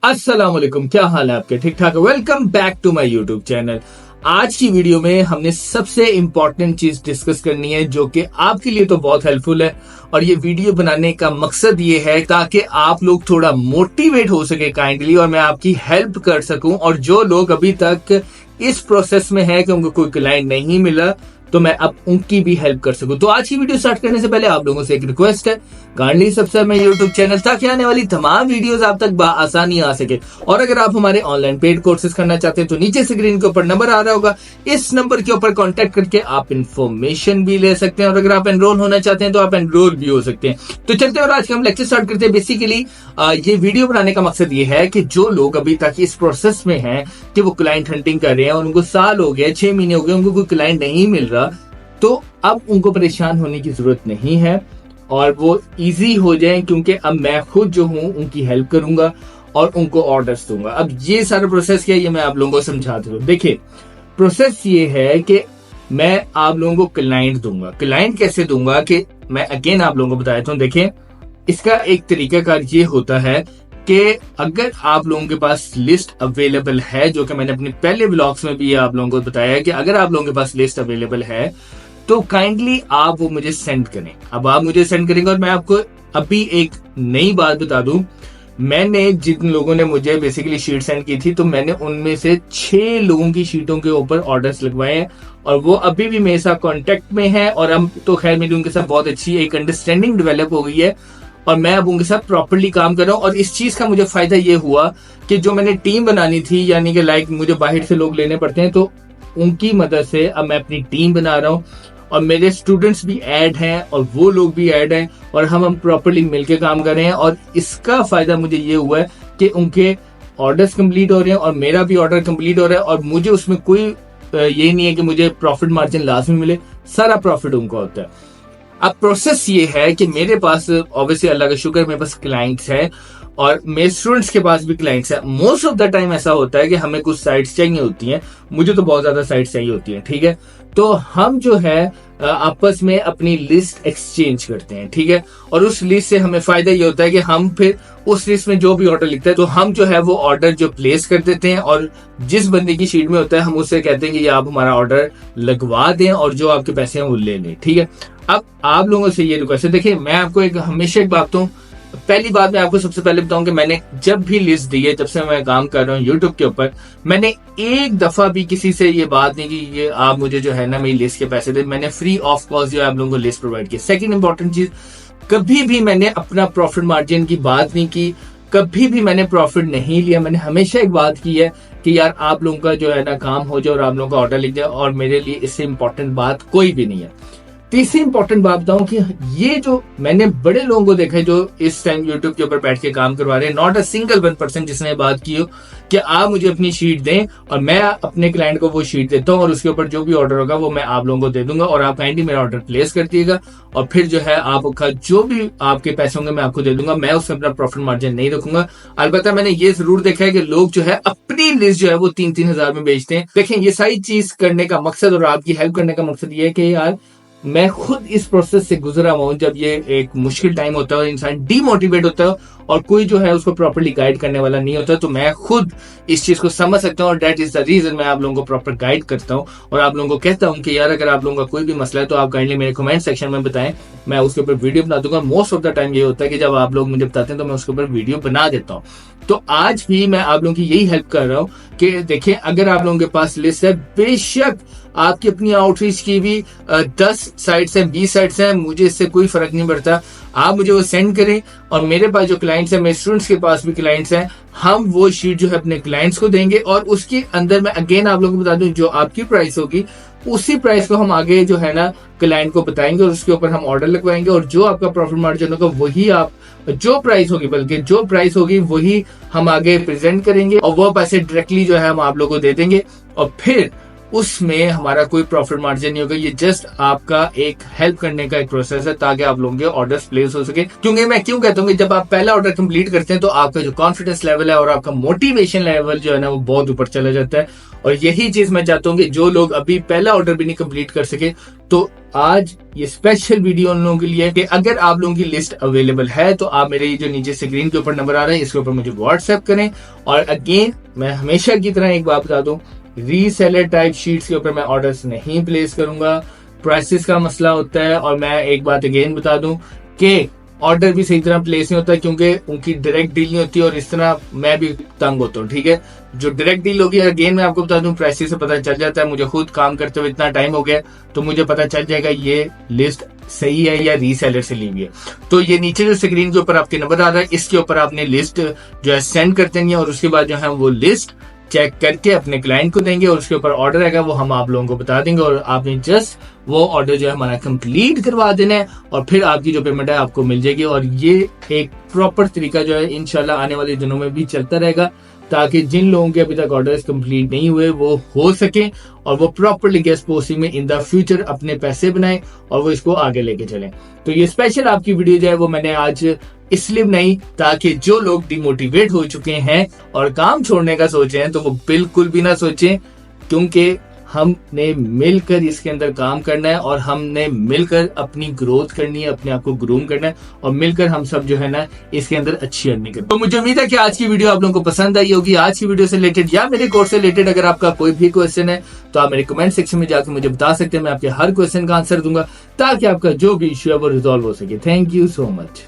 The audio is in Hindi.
अस्सलाम वालेकुम, क्या हाल है आपके? ठीक ठाक? Welcome back to my YouTube channel. आज की वीडियो में हमने सबसे इंपॉर्टेंट चीज डिस्कस करनी है जो कि आपके लिए तो बहुत हेल्पफुल है और ये वीडियो बनाने का मकसद ये है ताकि आप लोग थोड़ा मोटिवेट हो सके काइंडली और मैं आपकी हेल्प कर सकूं। और जो लोग अभी तक इस प्रोसेस में है कि उनको कोई क्लाइंट नहीं मिला तो मैं अब उनकी भी हेल्प कर सकूं। तो आज की वीडियो स्टार्ट करने से पहले आप लोगों से एक रिक्वेस्ट है, kindly subscribe my YouTube channel ताकि आने वाली तमाम वीडियोस आप तक आसानी आ सके। और अगर आप हमारे ऑनलाइन पेड कोर्सेज करना चाहते हैं तो नीचे स्क्रीन के ऊपर नंबर आ रहा होगा, इस नंबर के ऊपर कॉन्टेक्ट करके आप इन्फॉर्मेशन भी ले सकते हैं और अगर आप एनरोल होना चाहते हैं तो आप एनरोल भी हो सकते हैं। तो चलते हैं और आज का हम लेक्चर स्टार्ट करते हैं। बेसिकली ये वीडियो बनाने का मकसद ये है कि जो लोग अभी तक इस प्रोसेस में हैं कि वो क्लाइंट हंटिंग कर रहे हैं और उनको साल हो गया, 6 महीने हो गए, उनको कोई क्लाइंट नहीं मिल रहा, तो अब उनको परेशान होने की जरूरत नहीं है और वो इजी हो जाए, क्योंकि अब मैं खुद जो हूं उनकी हेल्प करूंगा और उनको ऑर्डर्स दूंगा। अब ये सारा प्रोसेस क्या है ये मैं आप लोगों को समझाता हूं। देखिए, प्रोसेस ये है कि मैं आप लोगों को क्लाइंट दूंगा। क्लाइंट कैसे दूंगा कि मैं अगेन आप लोगों को बता देता हूं। देखिए, इसका एक तरीकाकार ये होता है कि अगर आप लोगों के पास लिस्ट अवेलेबल है, जो कि मैंने अपने पहले ब्लॉग्स में भी आप लोगों को बताया है कि अगर आप लोगों के पास लिस्ट अवेलेबल है तो काइंडली आप वो मुझे सेंड करें। अब आप मुझे सेंड करेंगे और मैं आपको अभी एक नई बात बता दूं, मैंने जिन लोगों ने मुझे बेसिकली शीट सेंड की थी तो मैंने उनमें से 6 लोगों की शीटों के ऊपर ऑर्डर्स लगवाए हैं और वो अभी भी मेरे साथ कांटेक्ट में है और अब तो खैर मेरी उनके साथ बहुत अच्छी एक अंडरस्टैंडिंग डेवलप हो गई है और मैं अब उनके साथ प्रॉपर्ली काम कर रहा हूँ। और इस चीज का मुझे फायदा ये हुआ कि जो मैंने टीम बनानी थी, यानी कि लाइक मुझे बाहर से लोग लेने पड़ते हैं, तो उनकी मदद से अब मैं अपनी टीम बना रहा हूँ और मेरे स्टूडेंट्स भी ऐड हैं और वो लोग भी ऐड हैं और हम प्रॉपर्ली मिलकर काम कर रहे हैं। और इसका फायदा मुझे ये हुआ है कि उनके ऑर्डर्स कंप्लीट हो रहे हैं और मेरा भी ऑर्डर कंप्लीट हो रहा है और मुझे उसमें कोई ये नहीं है कि मुझे प्रॉफिट मार्जिन लाजमी मिले, सारा प्रॉफिट उनको होता है। अब प्रोसेस ये है कि मेरे पास ऑब्वियसली अल्लाह का शुक्र मेरे पास क्लाइंट्स हैं और मेरे स्टूडेंट्स के पास भी क्लाइंट्स हैं। मोस्ट ऑफ द टाइम ऐसा होता है कि हमें कुछ साइट्स चाहिए होती हैं, मुझे तो बहुत ज्यादा साइट्स चाहिए होती हैं, ठीक है। तो हम जो है आपस में अपनी लिस्ट एक्सचेंज करते हैं, ठीक है। और उस लिस्ट से हमें फायदा ये होता है कि हम फिर उस लिस्ट में जो भी ऑर्डर लिखता है तो हम जो है वो ऑर्डर जो प्लेस कर देते हैं और जिस बंदे की शीट में होता है हम उससे कहते हैं कि ये आप हमारा ऑर्डर लगवा दें और जो आपके पैसे हैं वो ले लें, ठीक है। अब आप लोगों से ये रिक्वेस्ट है, देखिए मैं आपको हमेशा एक बात बताऊं, पहली बात मैं आपको सबसे पहले बताऊं कि मैंने जब भी लिस्ट दी है, जब से मैं काम कर रहा हूँ यूट्यूब के ऊपर, मैंने एक दफा भी किसी से ये बात नहीं की ये आप मुझे जो है ना मेरी लिस्ट के पैसे दे। मैंने फ्री ऑफ कॉस्ट जो है आप लोगों को लिस्ट प्रोवाइड की। सेकंड इंपॉर्टेंट चीज, कभी भी मैंने अपना प्रॉफिट मार्जिन की बात नहीं की, कभी भी मैंने प्रॉफिट नहीं लिया। मैंने हमेशा एक बात की है कि यार आप लोगों का जो है ना काम हो जाए और आप लोगों का ऑर्डर लिख जाए और मेरे लिए इससे इंपॉर्टेंट बात कोई भी नहीं है। तीसरी इंपॉर्टेंट बात बताऊं कि ये जो मैंने बड़े लोगों को देखा है जो इस टाइम यूट्यूब के ऊपर बैठ के काम करवा रहे हैं, नॉट अ सिंगल 1% जिसने बात की हो कि आप मुझे अपनी शीट दें और मैं अपने क्लाइंट को वो शीट देता हूं और उसके ऊपर जो भी ऑर्डर होगा वो मैं आप लोगों को दे दूंगा और आप काइंडली मेरा ऑर्डर प्लेस कर दिएगा और फिर जो है आपका जो भी आपके पैसे होंगे मैं आपको दे दूंगा। मैं उसमें अपना प्रॉफिट मार्जिन नहीं रखूंगा। अलबत्ता मैंने ये जरूर देखा है कि लोग जो है अपनी लिस्ट जो है वो 3-3 हजार में बेचते हैं। देखें, ये सारी चीज करने का मकसद और आपकी हेल्प करने का मकसद ये है कि यार मैं खुद इस प्रोसेस से गुजरा हुआ हूं। जब ये एक मुश्किल टाइम होता है, इंसान डीमोटिवेट होता है और कोई जो है उसको प्रॉपर्ली गाइड करने वाला नहीं होता, तो मैं खुद इस चीज को समझ सकता हूं और दैट इज द रीजन मैं आप लोगों को प्रॉपर गाइड करता हूं और आप लोगों को कहता हूं कि यार अगर आप लोगों का कोई भी मसला है तो आप काइंडली मेरे कमेंट सेक्शन में बताएं, मैं उसके ऊपर वीडियो बना दूंगा। मोस्ट ऑफ द टाइम ये होता है कि जब आप लोग मुझे बताते हैं तो मैं उसके ऊपर वीडियो बना देता हूँ। तो आज भी मैं आप लोगों की यही हेल्प कर रहा हूँ कि देखिए, अगर आप लोगों के पास लिस्ट है, बेशक आपकी अपनी आउटरीच की भी 10 साइट्स हैं, 20 साइट्स हैं, मुझे इससे कोई फर्क नहीं पड़ता। आप मुझे वो सेंड करें और मेरे पास जो क्लाइंट्स हैं, मेरे स्टूडेंट्स के पास भी क्लाइंट्स हैं, हम वो शीट जो है अपने क्लाइंट्स को देंगे और उसके अंदर मैं अगेन आप लोगों को बता दूं जो आपकी प्राइस होगी उसी प्राइस को हम आगे जो है ना क्लाइंट को बताएंगे और उसके ऊपर हम ऑर्डर लगवाएंगे और जो आपका प्रॉफिट मार्जिन होगा वही आप जो प्राइस होगी वही हम आगे प्रेजेंट करेंगे और वो पैसे डायरेक्टली जो है हम आप लोगों को दे देंगे और फिर उसमें हमारा कोई प्रॉफिट मार्जिन नहीं होगा। ये जस्ट आपका एक हेल्प करने का एक प्रोसेस है ताकि आप लोगों के ऑर्डर्स प्लेस हो सके। क्योंकि मैं क्यों कहता हूँ कि जब आप पहला ऑर्डर कंप्लीट करते हैं तो आपका जो कॉन्फिडेंस लेवल है और आपका मोटिवेशन लेवल जो है ना वो बहुत ऊपर चला जाता है। और यही चीज मैं चाहता हूँ कि जो लोग अभी पहला ऑर्डर भी नहीं कंप्लीट कर सके, तो आज ये स्पेशल वीडियो उन लोगों के लिए है कि अगर आप लोगों की लिस्ट अवेलेबल है तो आप मेरे जो नीचे स्क्रीन के ऊपर नंबर आ रहा है इसके ऊपर मुझे व्हाट्सएप करें। और अगेन मैं हमेशा की तरह एक बात बता दूं, रीसेलर टाइप शीट्स के ऊपर मैं ऑर्डर्स नहीं प्लेस करूंगा। प्राइसेस का मसला होता है। और मैं एक बात अगेन बता दूं कि ऑर्डर भी सही तरह प्लेस नहीं होता क्योंकि उनकी डायरेक्ट डील नहीं होती और इस तरह मैं भी तंग होता हूँ। ठीक है, जो डायरेक्ट डील होगी अगेन मैं आपको बता दूं प्राइसेस से पता चल जाता है। मुझे खुद काम करते हुए इतना टाइम हो गया तो मुझे पता चल जाएगा ये लिस्ट सही है या रीसेलर से ली हुई है। तो ये नीचे जो स्क्रीन के ऊपर आपके नंबर आ रहा है इसके ऊपर आपने लिस्ट जो है सेंड कर देनी है और उसके बाद जो है वो लिस्ट चेक करके अपने क्लाइंट को देंगे और उसके ऊपर ऑर्डर आएगा वो हम आप लोगों को बता देंगे और आपने जस्ट वो ऑर्डर जो है हमारा कंप्लीट करवा देना है और फिर आपकी जो पेमेंट है आपको मिल जाएगी। और ये एक प्रॉपर तरीका जो है इंशाल्लाह आने वाले दिनों में भी चलता रहेगा ताकि जिन लोगों के अभी तक ऑर्डर्स कंप्लीट नहीं हुए वो हो सके और वो प्रॉपरली गेस्ट पोस्टिंग में इन द फ्यूचर अपने पैसे बनाए और वो इसको आगे लेके चलें। तो ये स्पेशल आपकी वीडियो जो है वो मैंने आज इसलिए नहीं ताकि जो लोग डिमोटिवेट हो चुके हैं और काम छोड़ने का सोचे हैं तो वो बिल्कुल भी ना सोचें, क्योंकि हमने मिलकर इसके अंदर काम करना है और हमने मिलकर अपनी ग्रोथ करनी है, अपने आप को ग्रूम करना है और मिलकर हम सब जो है ना इसके अंदर अच्छी अर्निंग करनी है। तो मुझे उम्मीद है कि आज की वीडियो आप लोगों को पसंद आई होगी। आज की वीडियो से रिलेटेड या मेरे कोर्स से रिलेटेड अगर आपका कोई भी क्वेश्चन है तो आप मेरे कमेंट सेक्शन में जाकर मुझे बता सकते हैं। मैं आपके हर क्वेश्चन का आंसर दूंगा ताकि आपका जो भी इश्यू है वो रिजॉल्व हो सके। Thank you so much.